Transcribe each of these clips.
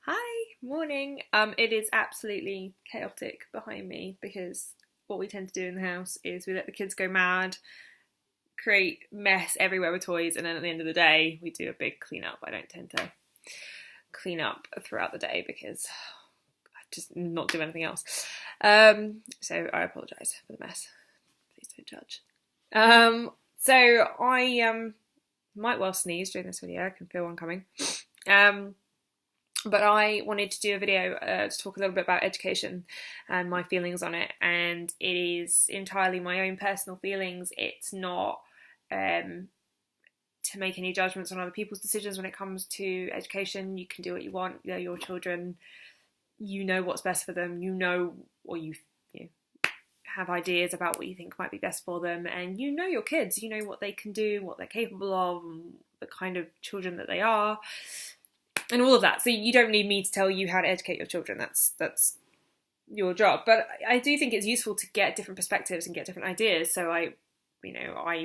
Hi, morning. It is absolutely chaotic behind me because what we tend to do in the house is we let the kids go mad, create mess everywhere with toys, and then at the end of the day, we do a big clean up. I don't tend to clean up throughout the day because I just not do anything else. So I apologise for the mess. Please don't judge. So I might well sneeze during this video. I can feel one coming. But I wanted to do a video to talk a little bit about education and my feelings on it, and it is entirely my own personal feelings. It's not to make any judgments on other people's decisions when it comes to education. You can do what you want. They're your children. You know what's best for them. You know, or you have ideas about what you think might be best for them, and you know your kids. You know what they can do, what they're capable of, and the kind of children that they are. And all of that. So you don't need me to tell you how to educate your children. That's your job. But I do think it's useful to get different perspectives and get different ideas. So I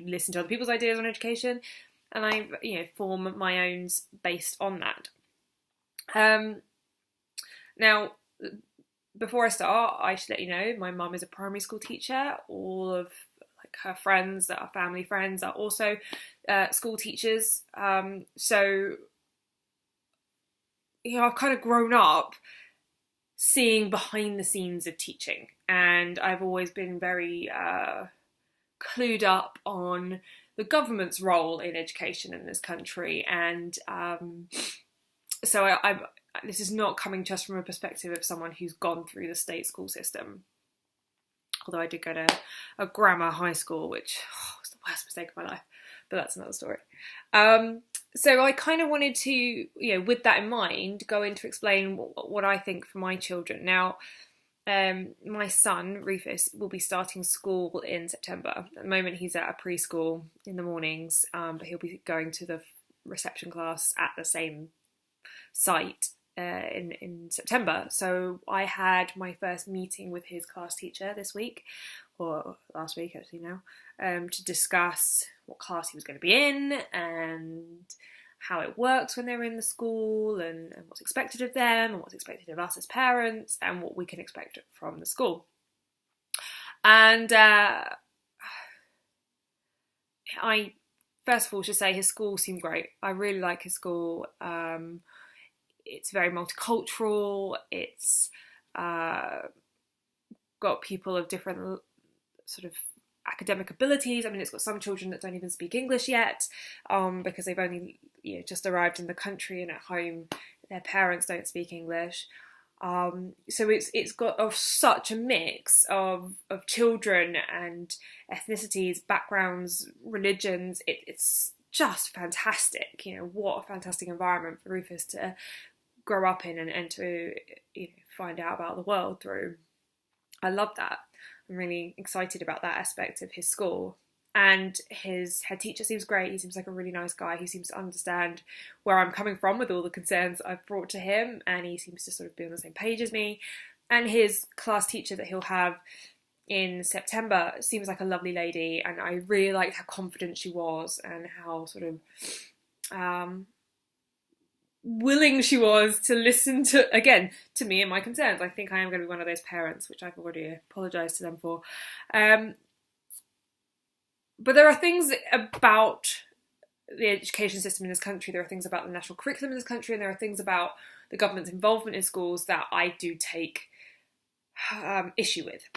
listen to other people's ideas on education, and I form my own based on that. Now, before I start, I should let you know my mum is a primary school teacher. All of her friends that are family friends are also school teachers. So I've kind of grown up seeing behind the scenes of teaching, and I've always been very clued up on the government's role in education in this country, and so this is not coming just from a perspective of someone who's gone through the state school system, although I did go to a grammar high school, which was the worst mistake of my life, but that's another story. So I kind of wanted to, with that in mind, go in to explain what I think for my children. Now, my son, Rufus, will be starting school in September. At the moment, he's at a preschool in the mornings, but he'll be going to the reception class at the same site in September. So I had my first meeting with his class teacher this week, or last week actually now, to discuss what class he was going to be in and how it works when they're in the school, and what's expected of them and what's expected of us as parents, and what we can expect from the school. And I first of all should say his school seemed great. I really like his school. It's very multicultural. It's got people of different sort of academic abilities. I mean, it's got some children that don't even speak English yet, because they've only just arrived in the country, and at home their parents don't speak English. So it's got such a mix of children and ethnicities, backgrounds, religions. It's just fantastic. What a fantastic environment for Rufus to grow up in and to find out about the world through. I love that. I'm really excited about that aspect of his school. And his head teacher seems great. He seems like a really nice guy. He seems to understand where I'm coming from with all the concerns I've brought to him, and he seems to sort of be on the same page as me. And his class teacher that he'll have in September seems like a lovely lady, and I really liked how confident she was and how sort of willing she was to listen to me and my concerns. I think I am going to be one of those parents, which I've already apologised to them for. But there are things about the education system in this country, there are things about the national curriculum in this country, and there are things about the government's involvement in schools that I do take issue with.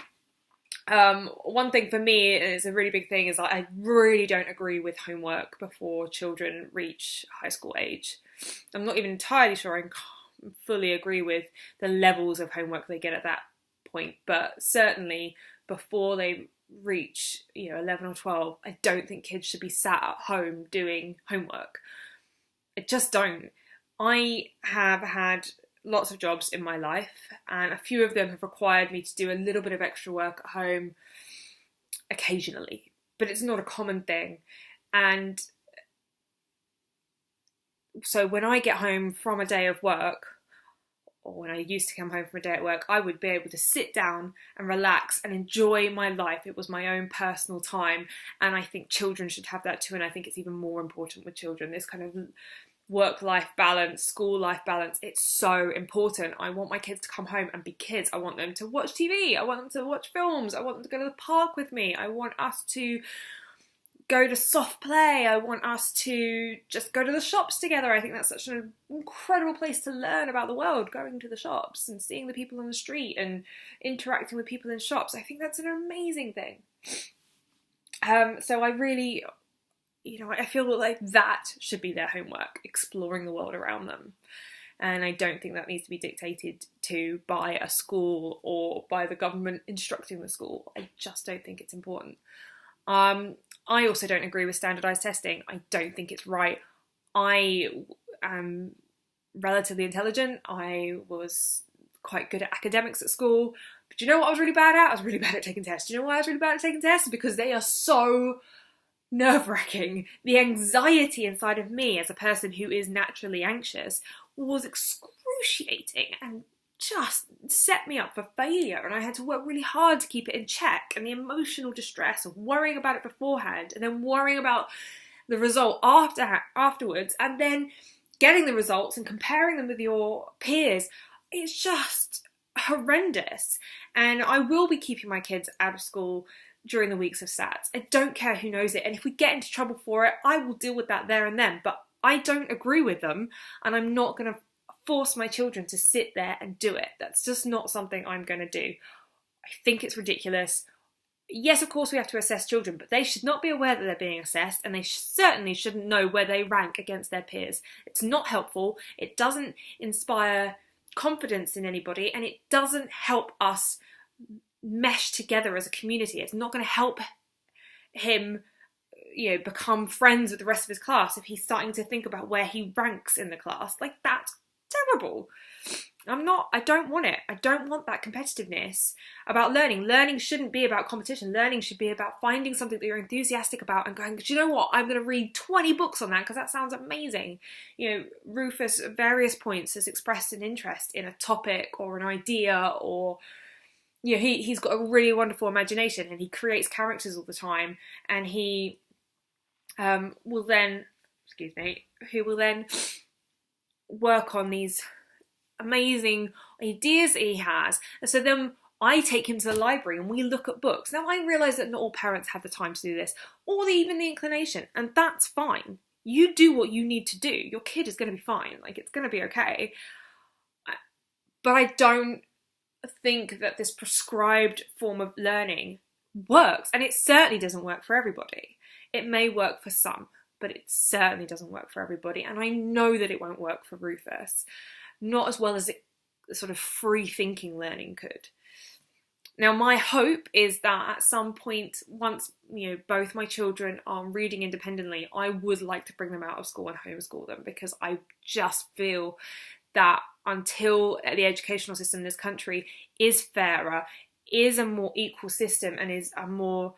One thing for me is a really big thing is I really don't agree with homework before children reach high school age. I'm not even entirely sure I fully agree with the levels of homework they get at that point, but certainly before they reach 11 or 12, I don't think kids should be sat at home doing homework. I just don't. I have had lots of jobs in my life, and a few of them have required me to do a little bit of extra work at home occasionally, but it's not a common thing. And so when I get home from a day of work, or when I used to come home from a day at work, I would be able to sit down and relax and enjoy my life. It was my own personal time, and I think children should have that too, and I think it's even more important with children, this kind of work-life balance, school-life balance. It's so important. I want my kids to come home and be kids. I want them to watch TV. I want them to watch films. I want them to go to the park with me. I want us to go to soft play. I want us to just go to the shops together. I think that's such an incredible place to learn about the world, going to the shops and seeing the people on the street and interacting with people in shops. I think that's an amazing thing. So I really, I feel like that should be their homework, exploring the world around them. And I don't think that needs to be dictated to by a school or by the government instructing the school. I just don't think it's important. I also don't agree with standardised testing. I don't think it's right. I am relatively intelligent. I was quite good at academics at school. But you know what I was really bad at? I was really bad at taking tests. Do you know why I was really bad at taking tests? Because they are so nerve-wracking. The anxiety inside of me as a person who is naturally anxious was excruciating and just set me up for failure, and I had to work really hard to keep it in check, and the emotional distress of worrying about it beforehand and then worrying about the result afterwards, and then getting the results and comparing them with your peers. It's just horrendous. And I will be keeping my kids out of school during the weeks of SATs. I don't care who knows it, and if we get into trouble for it, I will deal with that there and then, but I don't agree with them, and I'm not going to force my children to sit there and do it. That's just not something I'm going to do. I think it's ridiculous. Yes, of course we have to assess children, but they should not be aware that they're being assessed, and they certainly shouldn't know where they rank against their peers. It's not helpful. It doesn't inspire confidence in anybody, and it doesn't help us mesh together as a community. It's not going to help him become friends with the rest of his class if he's starting to think about where he ranks in the class. Like, that's terrible. I don't want it. I don't want that competitiveness about learning. Learning shouldn't be about competition. Learning should be about finding something that you're enthusiastic about and going, do you know what? I'm going to read 20 books on that because that sounds amazing. Rufus at various points has expressed an interest in a topic or an idea, or he's got a really wonderful imagination and he creates characters all the time, and he will then work on these amazing ideas that he has. And so then I take him to the library and we look at books. Now, I realise that not all parents have the time to do this, or even the inclination, and that's fine. You do what you need to do. Your kid is going to be fine. Like, it's going to be okay. But I don't think that this prescribed form of learning works, and it certainly doesn't work for everybody. It may work for some, but it certainly doesn't work for everybody, and I know that it won't work for Rufus, not as well as sort of free-thinking learning could. Now, my hope is that at some point, once both my children are reading independently, I would like to bring them out of school and homeschool them, because I just feel that until the educational system in this country is fairer, is a more equal system, and is a more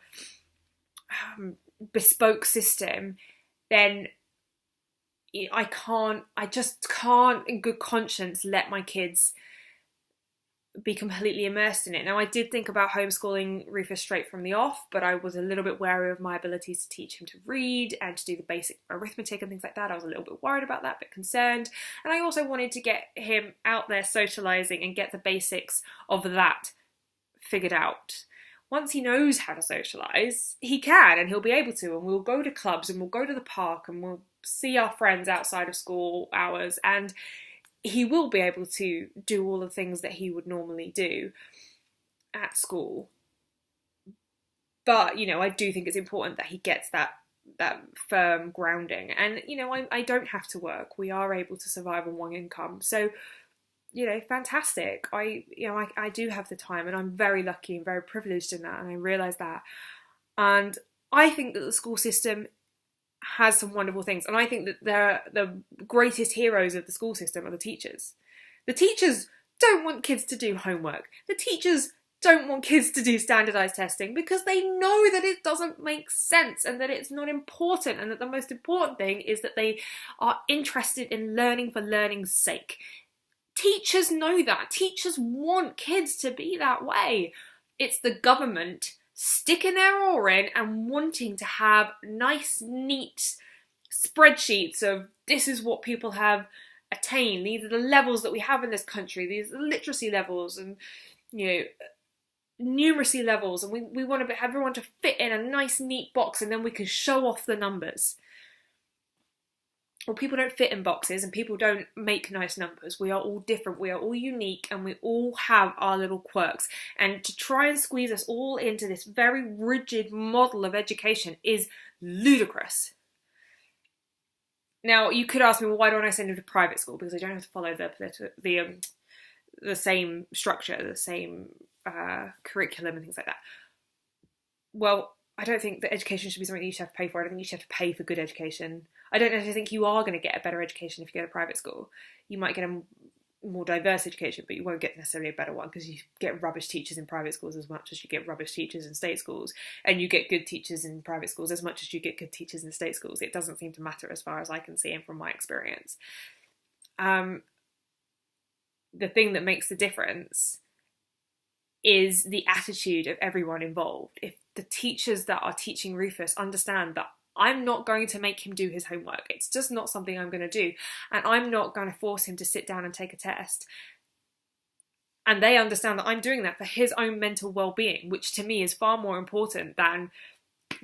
bespoke system, then I just can't in good conscience let my kids be completely immersed in it. Now, I did think about homeschooling Rufus straight from the off, but I was a little bit wary of my abilities to teach him to read and to do the basic arithmetic and things like that. I was a little bit worried about that, but concerned. And I also wanted to get him out there socialising and get the basics of that figured out. Once he knows how to socialise, he can, and he'll be able to, and we'll go to clubs and we'll go to the park and we'll see our friends outside of school hours, and he will be able to do all the things that he would normally do at school. But, I do think it's important that he gets that firm grounding. And, I don't have to work. We are able to survive on one income. So, fantastic. I do have the time, and I'm very lucky and very privileged in that, and I realise that. And I think that the school system has some wonderful things, and I think that the greatest heroes of the school system are the teachers. The teachers don't want kids to do homework. The teachers don't want kids to do standardised testing because they know that it doesn't make sense and that it's not important, and that the most important thing is that they are interested in learning for learning's sake. Teachers know that. Teachers want kids to be that way. It's the government sticking their oar in and wanting to have nice, neat spreadsheets of this is what people have attained. These are the levels that we have in this country. These are the literacy levels and, numeracy levels. And we want to have everyone to fit in a nice, neat box, and then we can show off the numbers. Well, people don't fit in boxes and people don't make nice numbers. We are all different, we are all unique, and we all have our little quirks. And to try and squeeze us all into this very rigid model of education is ludicrous. Now, you could ask me, well, why don't I send them to private school? Because I don't have to follow the same structure, the same curriculum and things like that. Well, I don't think that education should be something that you should have to pay for. I don't think you should have to pay for good education. I don't necessarily think you are going to get a better education if you go to private school. You might get a more diverse education, but you won't get necessarily a better one, because you get rubbish teachers in private schools as much as you get rubbish teachers in state schools, and you get good teachers in private schools as much as you get good teachers in state schools. It doesn't seem to matter as far as I can see and from my experience. The thing that makes the difference is the attitude of everyone involved. If the teachers that are teaching Rufus understand that I'm not going to make him do his homework, it's just not something I'm going to do, and I'm not going to force him to sit down and take a test, and they understand that I'm doing that for his own mental well-being, which to me is far more important than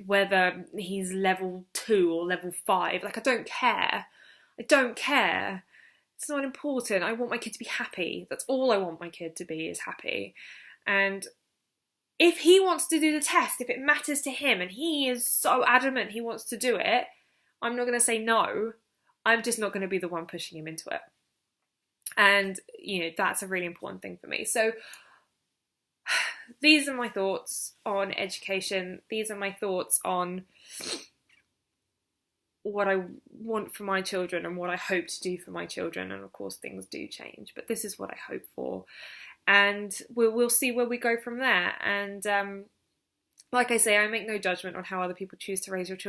whether he's level 2 or level 5. Like, I don't care. It's not important. I want my kid to be happy. That's all I want my kid to be, is happy. And if he wants to do the test, if it matters to him and he is so adamant he wants to do it, I'm not going to say no. I'm just not going to be the one pushing him into it. And, that's a really important thing for me. So these are my thoughts on education. These are my thoughts on what I want for my children and what I hope to do for my children. And of course, things do change, but this is what I hope for. And we'll see where we go from there. And like I say, I make no judgment on how other people choose to raise your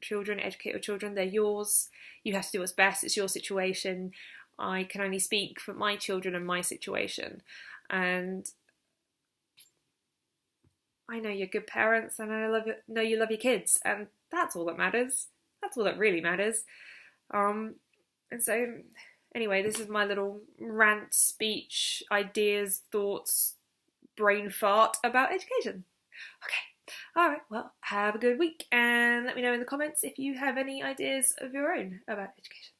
children, educate your children. They're yours. You have to do what's best. It's your situation. I can only speak for my children and my situation. And I know you're good parents, and I know you love your kids, and that's all that matters. That's all that really matters. And so, anyway, this is my little rant, speech, ideas, thoughts, brain fart about education. Okay, all right, well, have a good week, and let me know in the comments if you have any ideas of your own about education.